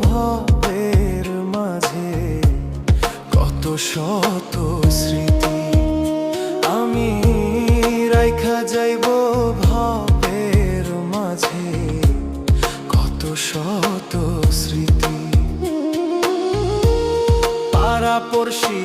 ভবের মাঝে কত শত স্মৃতি। আমি রাইখা যাইব ভবের মাঝে কত শত স্মৃতি। পাড়া পড়শি